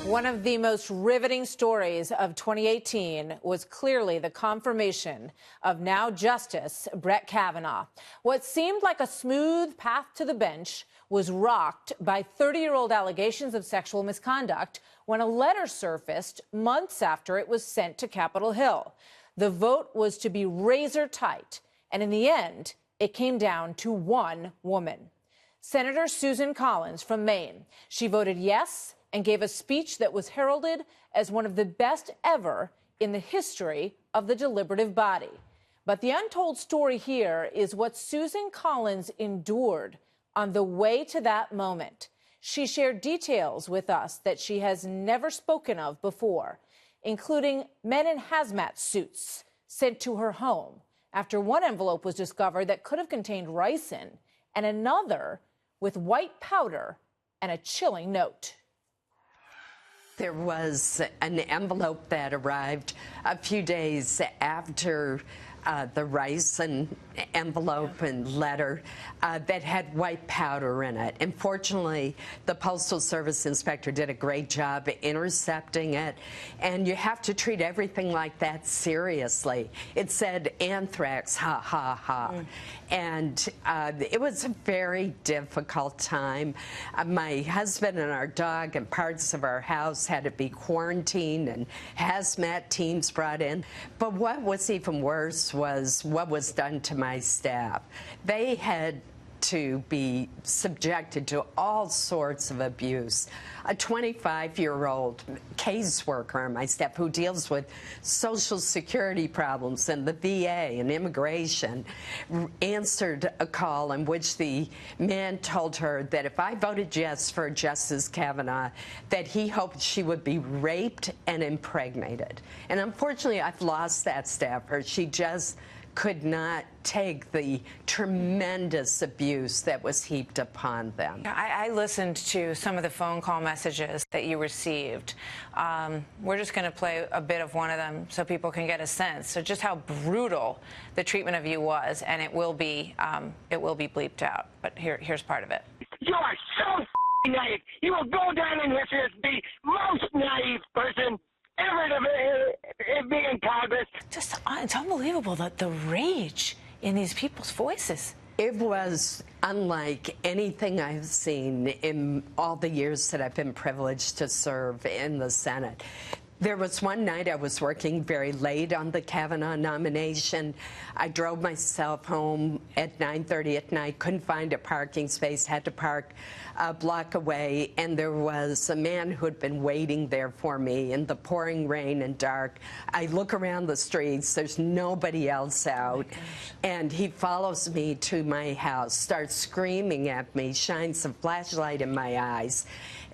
One of the most riveting stories of 2018 was clearly the confirmation of now Justice Brett Kavanaugh. What seemed like a smooth path to the bench was rocked by 30-year-old allegations of sexual misconduct when a letter surfaced months after it was sent to Capitol Hill. The vote was to be razor tight, and in the end, it came down to one woman. Senator Susan Collins from Maine. She voted yes and gave a speech that was heralded as one of the best ever in the history of the deliberative body. But the untold story here is what Susan Collins endured on the way to that moment. She shared details with us that she has never spoken of before, including men in hazmat suits sent to her home after one envelope was discovered that could have contained ricin and another with white powder and a chilling note. There was an envelope that arrived a few days after the ricin envelope and letter that had white powder in it. And fortunately, the Postal Service inspector did a great job intercepting it. And you have to treat everything like that seriously. It said anthrax, ha, ha, ha. And it was a very difficult time. My husband and our dog and parts of our house had to be quarantined and hazmat teams brought in. But what was even worse was what was done to my staff. They had to be subjected to all sorts of abuse. A 25-year-old caseworker on my staff who deals with Social Security problems and the VA and immigration answered a call in which the man told her that if I voted yes for Justice Kavanaugh, that he hoped she would be raped and impregnated. And unfortunately, I've lost that staffer. She just could not take the tremendous abuse that was heaped upon them. I listened to some of the phone call messages that you received. We're just going to play a bit of one of them so people can get a sense of just how brutal the treatment of you was, and it will be bleeped out. But here's part of it. You are so naive. You will go down in history as the most naive person ever to be in Congress. Just, it's unbelievable the rage in these people's voices. It was unlike anything I've seen in all the years that I've been privileged to serve in the Senate. There was one night I was working very late on the Kavanaugh nomination. I drove myself home at 9:30 at night, couldn't find a parking space, had to park a block away, and there was a man who had been waiting there for me in the pouring rain and dark. I look around the streets, there's nobody else out, and he follows me to my house, starts screaming at me, shines a flashlight in my eyes,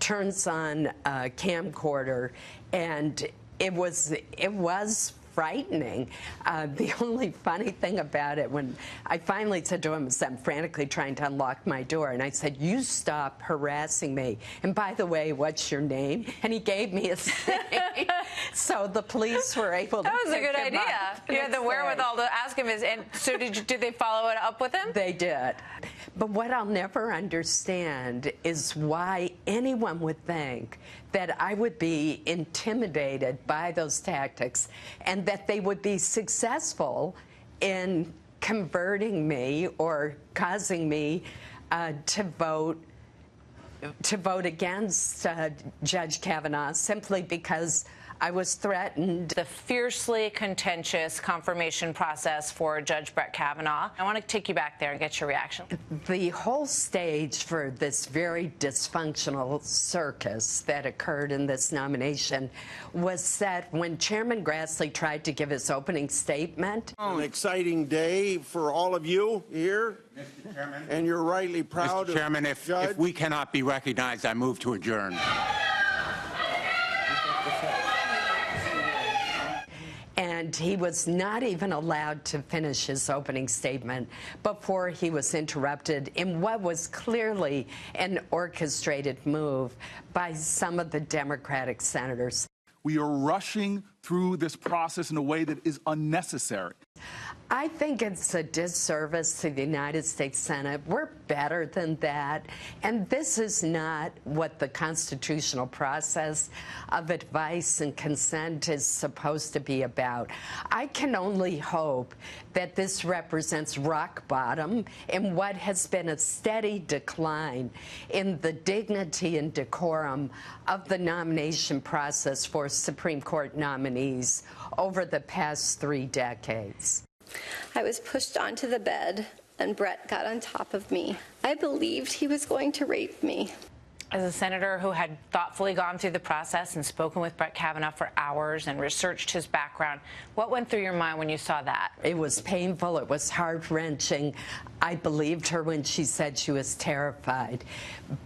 turns on a camcorder, and it was frightening. The only funny thing about it, when I finally said to him, I'm frantically trying to unlock my door, and I said, you stop harassing me. And by the way, what's your name? And he gave me his name. So the police were able to That was a good idea. You had the wherewithal to ask him. And so did they follow it up with him? They did. But what I'll never understand is why anyone would think that I would be intimidated by those tactics and that they would be successful in converting me or causing me to vote against Judge Kavanaugh simply because I was threatened. The fiercely contentious confirmation process for Judge Brett Kavanaugh. I want to take you back there and get your reaction. The whole stage for this very dysfunctional circus that occurred in this nomination was set when Chairman Grassley tried to give his opening statement. An exciting day for all of you here. Mr. Chairman. And you're rightly proud Mr. Chairman, of if we cannot be recognized, I move to adjourn. And he was not even allowed to finish his opening statement before he was interrupted in what was clearly an orchestrated move by some of the Democratic senators. We are rushing through this process in a way that is unnecessary. I think it's a disservice to the United States Senate. We're better than that. And this is not what the constitutional process of advice and consent is supposed to be about. I can only hope that this represents rock bottom in what has been a steady decline in the dignity and decorum of the nomination process for Supreme Court nominees over the past 3 decades. I was pushed onto the bed, and Brett got on top of me. I believed he was going to rape me. As a senator who had thoughtfully gone through the process and spoken with Brett Kavanaugh for hours and researched his background, what went through your mind when you saw that? It was painful. It was heart-wrenching. I believed her when she said she was terrified.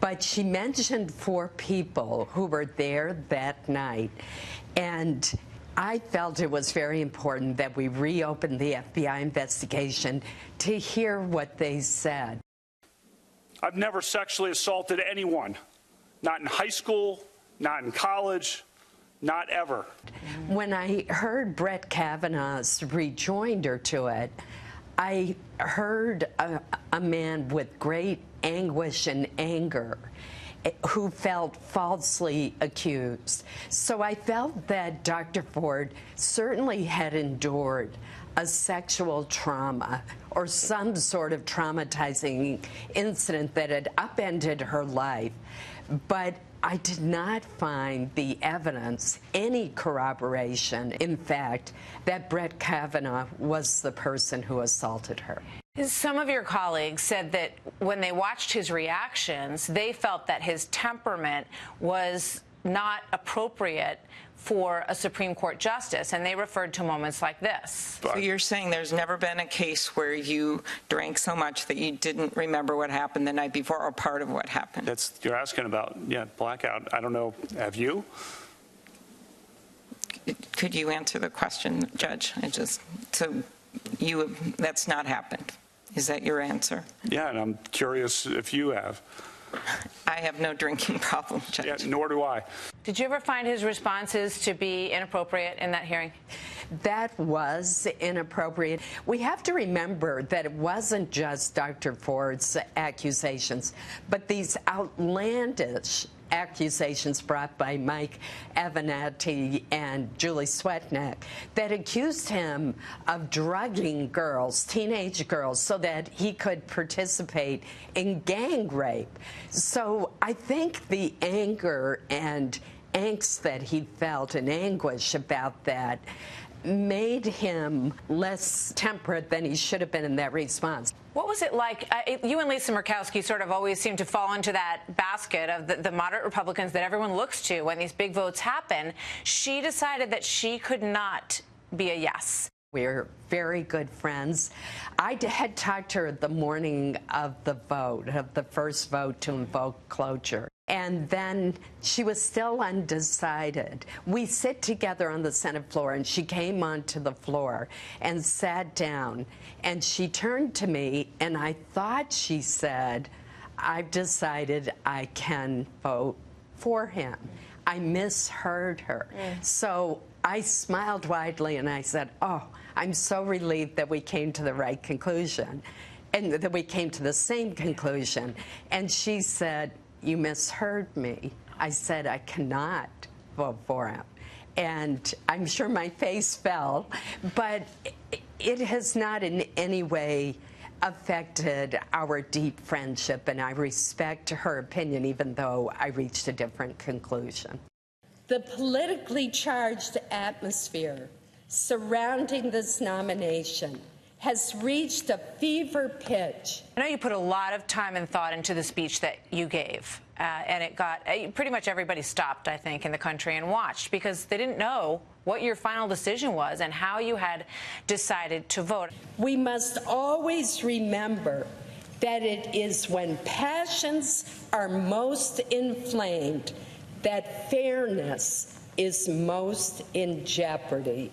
But she mentioned 4 people who were there that night. And I felt it was very important that we reopen the FBI investigation to hear what they said. I've never sexually assaulted anyone, not in high school, not in college, not ever. When I heard Brett Kavanaugh's rejoinder to it, I heard a man with great anguish and anger who felt falsely accused. So I felt that Dr. Ford certainly had endured a sexual trauma or some sort of traumatizing incident that had upended her life. But I did not find the evidence, any corroboration, in fact, that Brett Kavanaugh was the person who assaulted her. Some of your colleagues said that when they watched his reactions, they felt that his temperament was not appropriate for a Supreme Court justice, and they referred to moments like this. So you're saying there's never been a case where you drank so much that you didn't remember what happened the night before or part of what happened? You're asking about, blackout. I don't know. Have you? Could you answer the question, Judge? That's not happened. Is that your answer? Yeah, and I'm curious if you have. I have no drinking problem, Judge. Yeah, nor do I. Did you ever find his responses to be inappropriate in that hearing? That was inappropriate. We have to remember that it wasn't just Dr. Ford's accusations, but these outlandish accusations brought by Mike Avenatti and Julie Swetnick that accused him of drugging girls, teenage girls, so that he could participate in gang rape. So I think the anger and angst that he felt and anguish about that made him less temperate than he should have been in that response. What was it like? You and Lisa Murkowski sort of always seem to fall into that basket of the moderate Republicans that everyone looks to when these big votes happen. She decided that she could not be a yes. We're very good friends. I had talked to her the morning of the vote, of the first vote to invoke cloture. And then she was still undecided. We sit together on the Senate floor, and she came onto the floor and sat down. And she turned to me, and I thought she said, "I've decided I can vote for him." I misheard her. So I smiled widely, and I said, "Oh, I'm so relieved that we came to the right conclusion, and that we came to the same conclusion." And she said, "You misheard me." I said, "I cannot vote for him." And I'm sure my face fell, but it has not in any way affected our deep friendship, and I respect her opinion, even though I reached a different conclusion. The politically charged atmosphere surrounding this nomination has reached a fever pitch. I know you put a lot of time and thought into the speech that you gave, and it got pretty much everybody stopped, I think, in the country and watched because they didn't know what your final decision was and how you had decided to vote. We must always remember that it is when passions are most inflamed that fairness is most in jeopardy.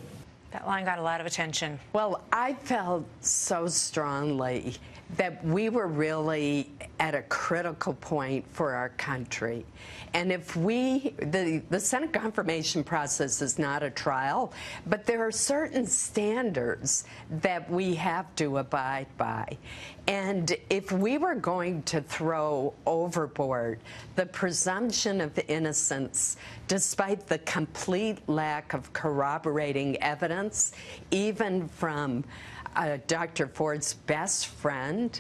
That line got a lot of attention. Well, I felt so strongly that we were really at a critical point for our country. And if the Senate confirmation process is not a trial, but there are certain standards that we have to abide by. And if we were going to throw overboard the presumption of innocence, despite the complete lack of corroborating evidence, even from Dr. Ford's best friend,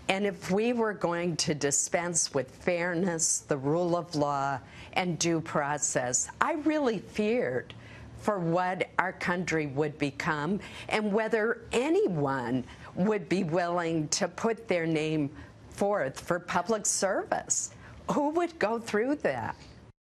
and if we were going to dispense with fairness, the rule of law, and due process, I really feared for what our country would become and whether anyone would be willing to put their name forth for public service. Who would go through that?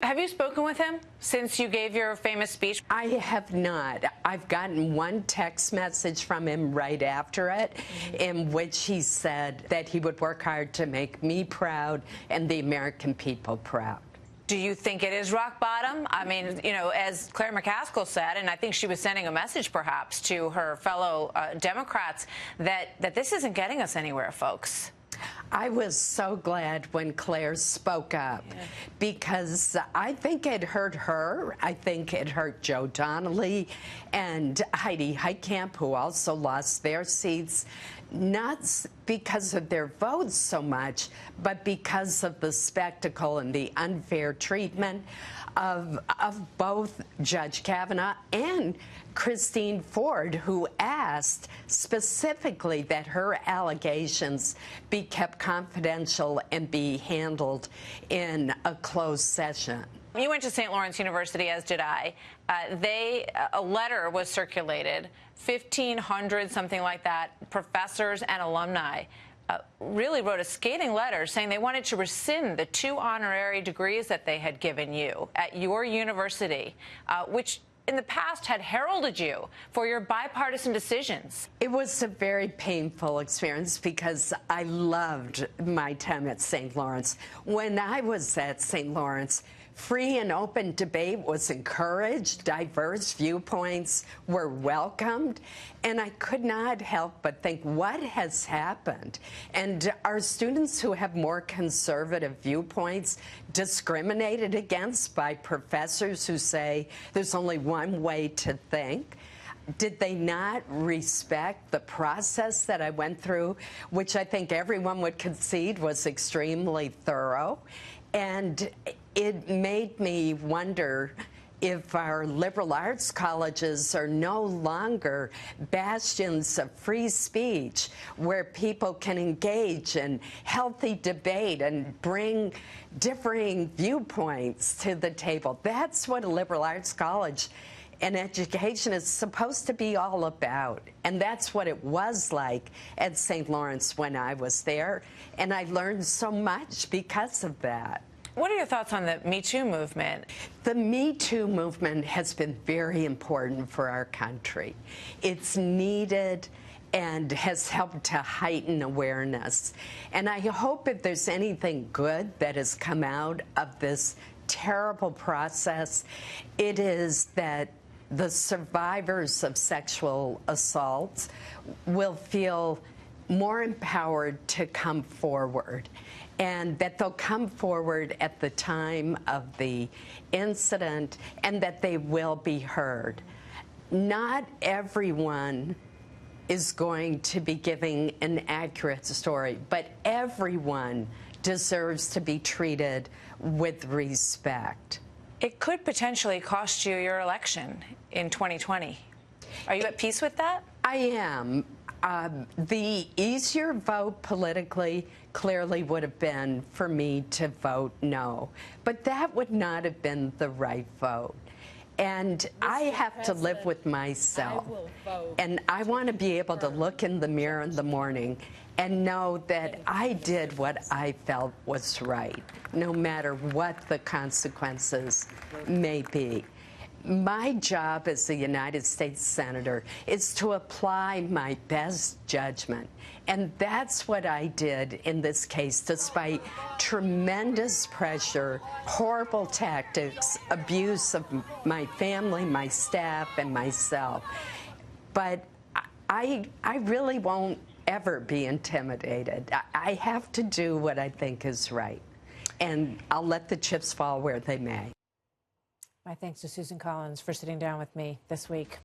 Have you spoken with him since you gave your famous speech? I have not. I've gotten one text message from him right after it, in which he said that he would work hard to make me proud and the American people proud. Do you think it is rock bottom? I mean, you know, as Claire McCaskill said, and I think she was sending a message perhaps to her fellow Democrats, that this isn't getting us anywhere, folks. I was so glad when Claire spoke up, because I think it hurt her. I think it hurt Joe Donnelly and Heidi Heitkamp, who also lost their seats, not because of their votes so much, but because of the spectacle and the unfair treatment of both Judge Kavanaugh and Christine Ford, who asked specifically that her allegations be kept confidential and be handled in a closed session. You went to St. Lawrence University, as did I. A letter was circulated, 1,500, something like that, professors and alumni really wrote a scathing letter saying they wanted to rescind the 2 honorary degrees that they had given you at your university, which in the past had heralded you for your bipartisan decisions. It was a very painful experience because I loved my time at St. Lawrence. When I was at St. Lawrence, free and open debate was encouraged, diverse viewpoints were welcomed, and I could not help but think, what has happened? And are students who have more conservative viewpoints discriminated against by professors who say there's only one way to think? Did they not respect the process that I went through, which I think everyone would concede was extremely thorough? And it made me wonder if our liberal arts colleges are no longer bastions of free speech where people can engage in healthy debate and bring differing viewpoints to the table. That's what a liberal arts college and education is supposed to be all about. And that's what it was like at St. Lawrence when I was there. And I learned so much because of that. What are your thoughts on the Me Too movement? The Me Too movement has been very important for our country. It's needed and has helped to heighten awareness. And I hope if there's anything good that has come out of this terrible process, it is that the survivors of sexual assaults will feel more empowered to come forward, and that they'll come forward at the time of the incident and that they will be heard. Not everyone is going to be giving an accurate story, but everyone deserves to be treated with respect. It could potentially cost you your election in 2020. Are you at peace with that? I am. The easier vote politically clearly would have been for me to vote no, but that would not have been the right vote. And I have to live with myself, and I want to be able to look in the mirror in the morning and know that I did what I felt was right, no matter what the consequences may be. My job as a United States Senator is to apply my best judgment. And that's what I did in this case, despite tremendous pressure, horrible tactics, abuse of my family, my staff, and myself. But I really won't ever be intimidated. I have to do what I think is right, and I'll let the chips fall where they may. My thanks to Susan Collins for sitting down with me this week.